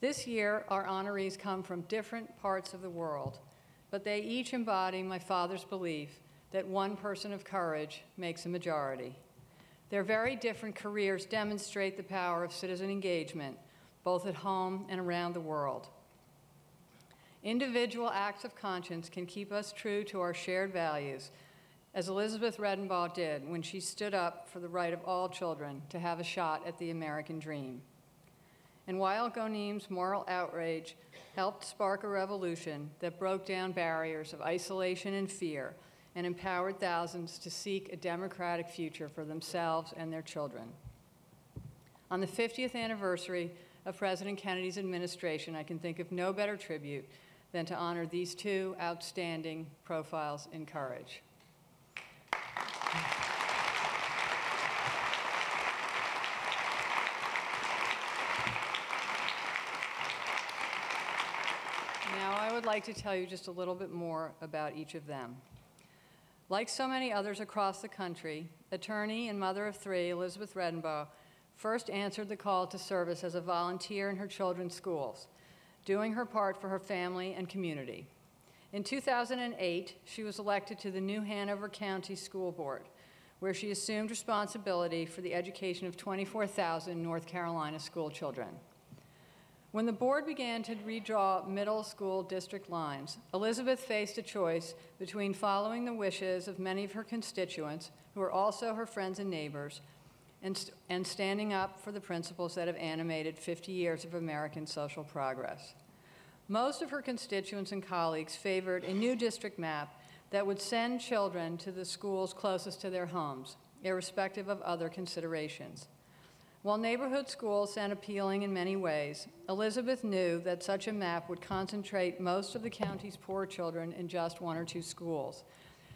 This year, our honorees come from different parts of the world, but they each embody my father's belief that one person of courage makes a majority. Their very different careers demonstrate the power of citizen engagement, both at home and around the world. Individual acts of conscience can keep us true to our shared values, as Elizabeth Redenbaugh did when she stood up for the right of all children to have a shot at the American dream. And while Ghoneem's moral outrage helped spark a revolution that broke down barriers of isolation and fear and empowered thousands to seek a democratic future for themselves and their children. On the 50th anniversary of President Kennedy's administration, I can think of no better tribute than to honor these two outstanding profiles in courage. Now, I would like to tell you just a little bit more about each of them. Like so many others across the country, attorney and mother of three, Elizabeth Redenbaugh, first answered the call to service as a volunteer in her children's schools, doing her part for her family and community. In 2008, she was elected to the new Hanover County School Board, where she assumed responsibility for the education of 24,000 North Carolina school children. When the board began to redraw middle school district lines, Elizabeth faced a choice between following the wishes of many of her constituents, who are also her friends and neighbors, and standing up for the principles that have animated 50 years of American social progress. Most of her constituents and colleagues favored a new district map that would send children to the schools closest to their homes, irrespective of other considerations. While neighborhood schools sound appealing in many ways, Elizabeth knew that such a map would concentrate most of the county's poor children in just one or two schools.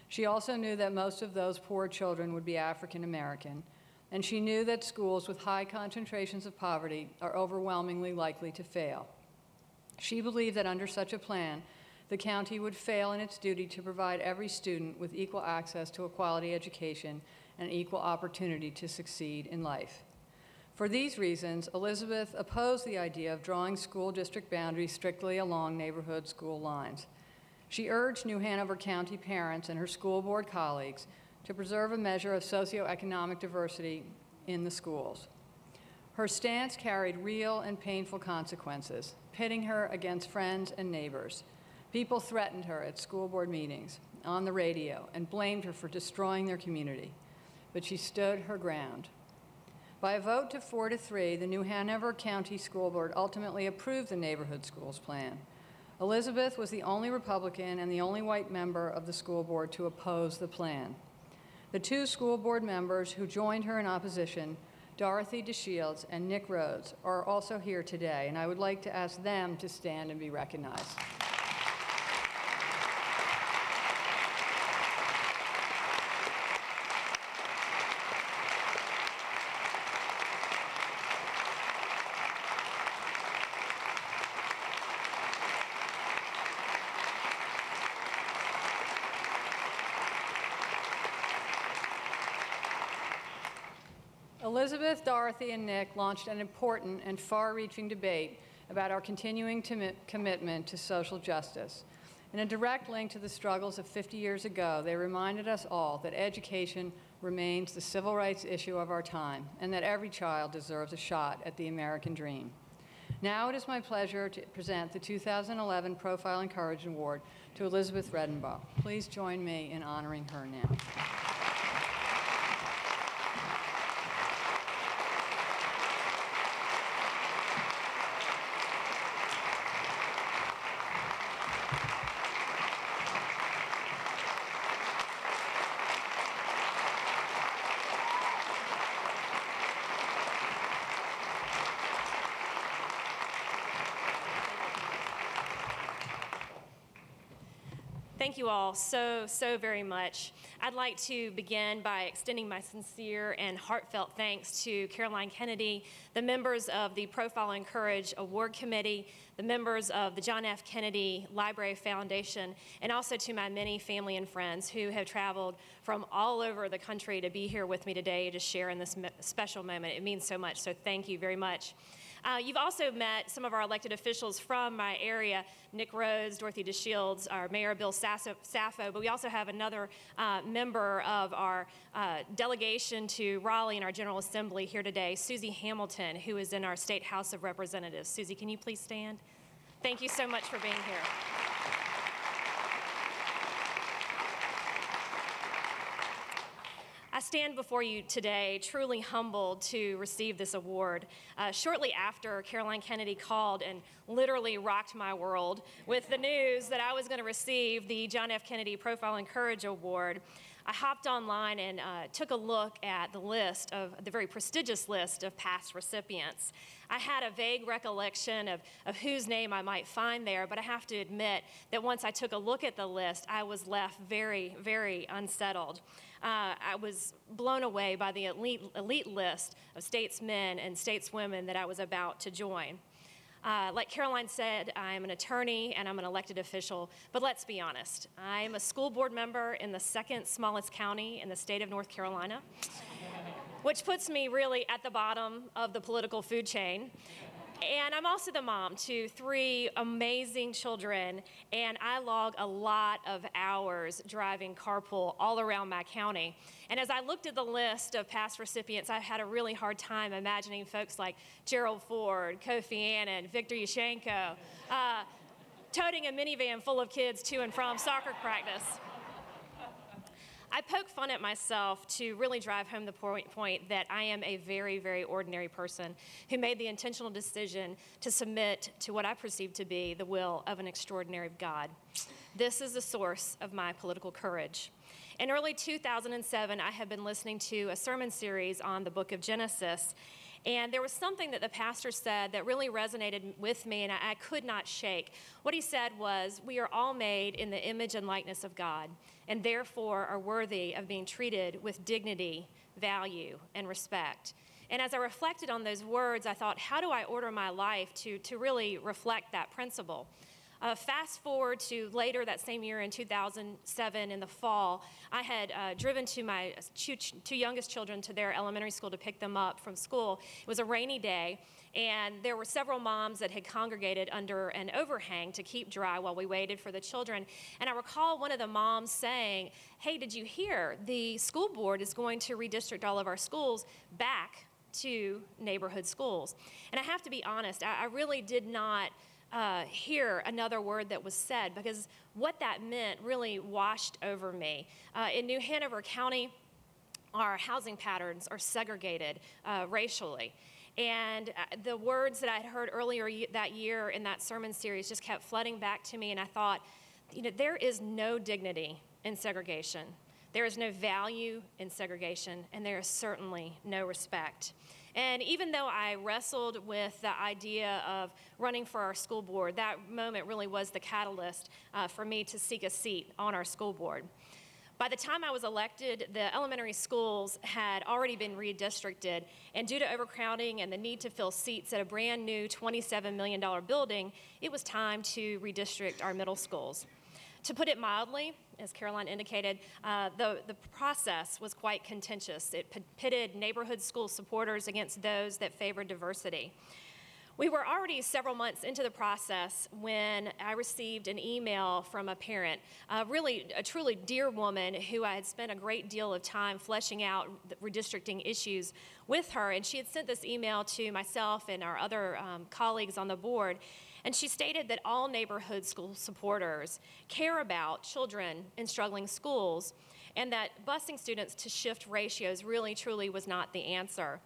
She also knew that most of those poor children would be African American, and she knew that schools with high concentrations of poverty are overwhelmingly likely to fail. She believed that under such a plan, the county would fail in its duty to provide every student with equal access to a quality education and equal opportunity to succeed in life. For these reasons, Elizabeth opposed the idea of drawing school district boundaries strictly along neighborhood school lines. She urged New Hanover County parents and her school board colleagues to preserve a measure of socioeconomic diversity in the schools. Her stance carried real and painful consequences, pitting her against friends and neighbors. People threatened her at school board meetings, on the radio, and blamed her for destroying their community. But she stood her ground. By a vote to 4-3, the New Hanover County School Board ultimately approved the neighborhood schools plan. Elizabeth was the only Republican and the only white member of the school board to oppose the plan. The two school board members who joined her in opposition, Dorothy DeShields and Nick Rhodes, are also here today, and I would like to ask them to stand and be recognized. Elizabeth, Dorothy, and Nick launched an important and far-reaching debate about our continuing commitment to social justice. In a direct link to the struggles of 50 years ago, they reminded us all that education remains the civil rights issue of our time, and that every child deserves a shot at the American dream. Now it is my pleasure to present the 2011 Profile and Courage Award to Elizabeth Redenbaugh. Please join me in honoring her now. Thank you all so very much. I'd like to begin by extending my sincere and heartfelt thanks to Caroline Kennedy, the members of the Profile and Courage Award Committee, the members of the John F. Kennedy Library Foundation, and also to my many family and friends who have traveled from all over the country to be here with me today to share in this special moment. It means so much, so thank you very much. You've also met some of our elected officials from my area, Nick Rhodes, Dorothy DeShields, our Mayor Bill Saffo, but we also have another member of our delegation to Raleigh in our General Assembly here today, Susie Hamilton, who is in our State House of Representatives. Susie, can you please stand? Thank you so much for being here. I stand before you today truly humbled to receive this award. Shortly after Caroline Kennedy called and literally rocked my world with the news that I was going to receive the John F. Kennedy Profile and Courage Award, I hopped online and took a look at the very prestigious list of past recipients. I had a vague recollection of whose name I might find there, but I have to admit that once I took a look at the list, I was left very, very unsettled. I was blown away by the elite list of statesmen and stateswomen that I was about to join. Like Caroline said, I'm an attorney and I'm an elected official, but let's be honest. I'm a school board member in the second smallest county in the state of North Carolina, which puts me really at the bottom of the political food chain. And I'm also the mom to 3 amazing children, and I log a lot of hours driving carpool all around my county. And as I looked at the list of past recipients, I had a really hard time imagining folks like Gerald Ford, Kofi Annan, Victor Yushchenko, toting a minivan full of kids to and from soccer practice. I poke fun at myself to really drive home the point that I am a very, very ordinary person who made the intentional decision to submit to what I perceive to be the will of an extraordinary God. This is the source of my political courage. In early 2007, I had been listening to a sermon series on the book of Genesis, and there was something that the pastor said that really resonated with me, and I could not shake. What he said was, we are all made in the image and likeness of God, and therefore are worthy of being treated with dignity, value, and respect. And as I reflected on those words, I thought, how do I order my life to really reflect that principle? Fast forward to later that same year in 2007 in the fall, I had driven to my two youngest children to their elementary school to pick them up from school. It was a rainy day, and there were several moms that had congregated under an overhang to keep dry while we waited for the children. And I recall one of the moms saying, hey, did you hear? The school board is going to redistrict all of our schools back to neighborhood schools. And I have to be honest, I really did not hear another word that was said, because what that meant really washed over me. In New Hanover County, our housing patterns are segregated racially. And the words that I had heard earlier that year in that sermon series just kept flooding back to me, and I thought, there is no dignity in segregation. There is no value in segregation, and there is certainly no respect. And even though I wrestled with the idea of running for our school board, that moment really was the catalyst for me to seek a seat on our school board. By the time I was elected, the elementary schools had already been redistricted, and due to overcrowding and the need to fill seats at a brand new $27 million building, it was time to redistrict our middle schools. To put it mildly, as Caroline indicated, the process was quite contentious. It pitted neighborhood school supporters against those that favored diversity. We were already several months into the process when I received an email from a parent, a truly dear woman who I had spent a great deal of time fleshing out the redistricting issues with her, and she had sent this email to myself and our other colleagues on the board. And she stated that all neighborhood school supporters care about children in struggling schools, and that busing students to shift ratios really, truly was not the answer.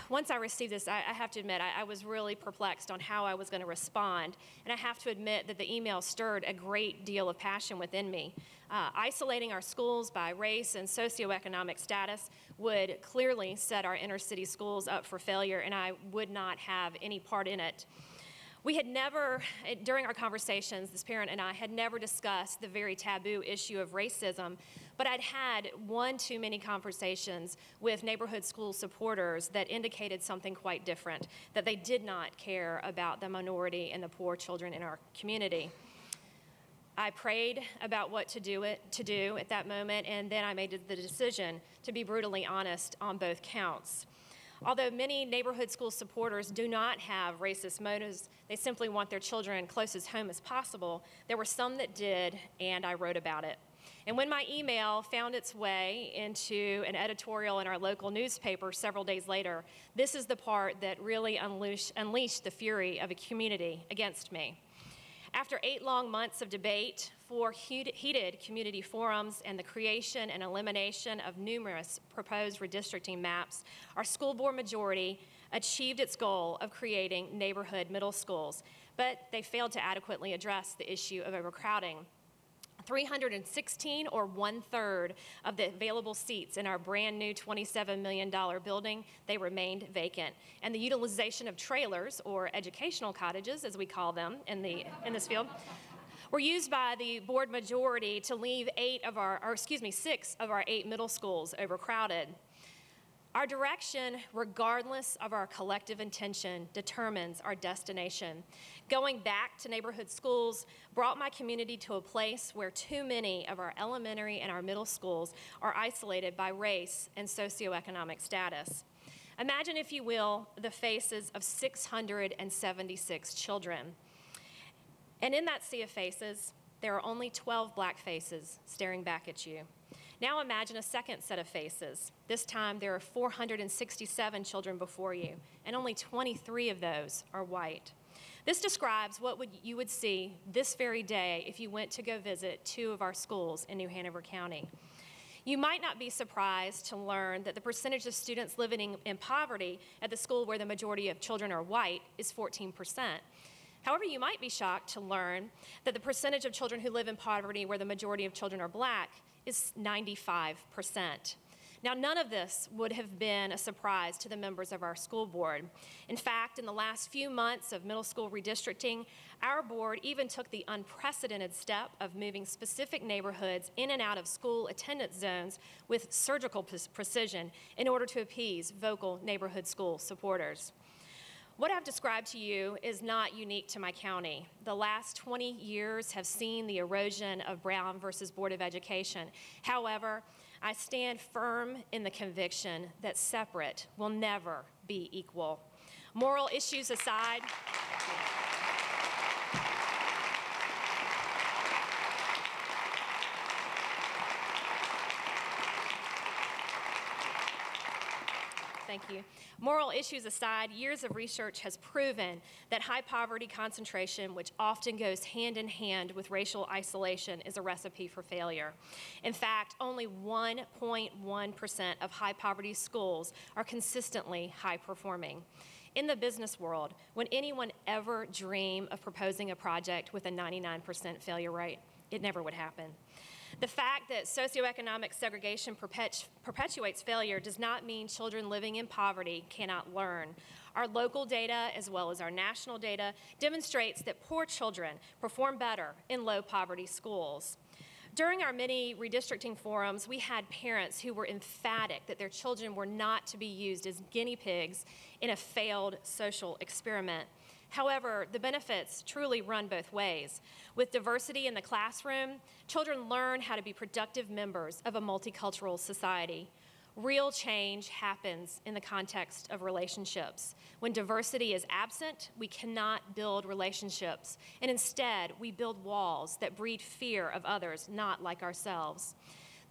Once I received this, I have to admit, I was really perplexed on how I was going to respond. And I have to admit that the email stirred a great deal of passion within me. Isolating our schools by race and socioeconomic status would clearly set our inner city schools up for failure, and I would not have any part in it. We had never, during our conversations, this parent and I had never discussed the very taboo issue of racism, but I'd had one too many conversations with neighborhood school supporters that indicated something quite different, that they did not care about the minority and the poor children in our community. I prayed about what to do at that moment, and then I made the decision to be brutally honest on both counts. Although many neighborhood school supporters do not have racist motives, they simply want their children close as home as possible, there were some that did, and I wrote about it. And when my email found its way into an editorial in our local newspaper several days later, this is the part that really unleashed the fury of a community against me. After 8 long months of debate, 4 heated community forums, and the creation and elimination of numerous proposed redistricting maps, our school board majority achieved its goal of creating neighborhood middle schools, but they failed to adequately address the issue of overcrowding. 316, or 1/3 of the available seats in our brand new $27 million building, they remained vacant. And the utilization of trailers, or educational cottages, as we call them in this field, were used by the board majority to leave 6 of our 8 middle schools overcrowded. Our direction, regardless of our collective intention, determines our destination. Going back to neighborhood schools brought my community to a place where too many of our elementary and our middle schools are isolated by race and socioeconomic status. Imagine, if you will, the faces of 676 children. And in that sea of faces, there are only 12 black faces staring back at you. Now imagine a second set of faces. This time there are 467 children before you, and only 23 of those are white. This describes what you would see this very day if you went to go visit 2 of our schools in New Hanover County. You might not be surprised to learn that the percentage of students living in poverty at the school where the majority of children are white is 14%. However, you might be shocked to learn that the percentage of children who live in poverty where the majority of children are black is 95%. Now, none of this would have been a surprise to the members of our school board. In fact, in the last few months of middle school redistricting, our board even took the unprecedented step of moving specific neighborhoods in and out of school attendance zones with surgical precision in order to appease vocal neighborhood school supporters. What I've described to you is not unique to my county. The last 20 years have seen the erosion of Brown versus Board of Education. However, I stand firm in the conviction that separate will never be equal. Moral issues aside, thank you. Moral issues aside, years of research has proven that high poverty concentration, which often goes hand in hand with racial isolation, is a recipe for failure. In fact, only 1.1% of high poverty schools are consistently high performing. In the business world, would anyone ever dream of proposing a project with a 99% failure rate? It never would happen. The fact that socioeconomic segregation perpetuates failure does not mean children living in poverty cannot learn. Our local data, as well as our national data, demonstrates that poor children perform better in low poverty schools. During our many redistricting forums, we had parents who were emphatic that their children were not to be used as guinea pigs in a failed social experiment. However, the benefits truly run both ways. With diversity in the classroom, children learn how to be productive members of a multicultural society. Real change happens in the context of relationships. When diversity is absent, we cannot build relationships, and instead, we build walls that breed fear of others not like ourselves.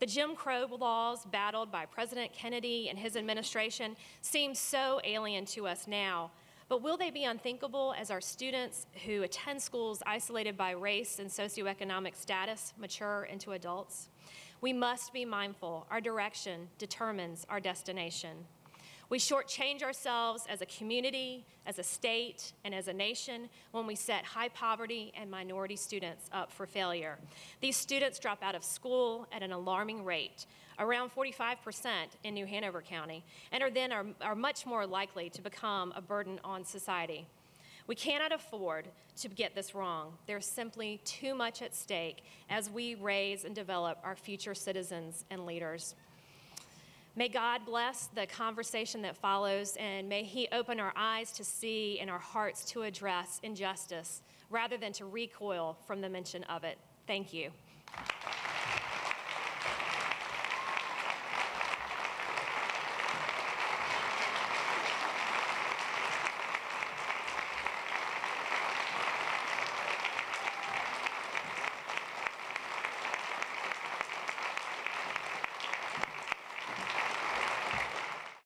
The Jim Crow laws battled by President Kennedy and his administration seem so alien to us now. But will they be unthinkable as our students who attend schools isolated by race and socioeconomic status mature into adults? We must be mindful. Our direction determines our destination. We shortchange ourselves as a community, as a state, and as a nation when we set high poverty and minority students up for failure. These students drop out of school at an alarming rate, around 45% in New Hanover County, and are much more likely to become a burden on society. We cannot afford to get this wrong. There's simply too much at stake as we raise and develop our future citizens and leaders. May God bless the conversation that follows, and may He open our eyes to see and our hearts to address injustice rather than to recoil from the mention of it. Thank you.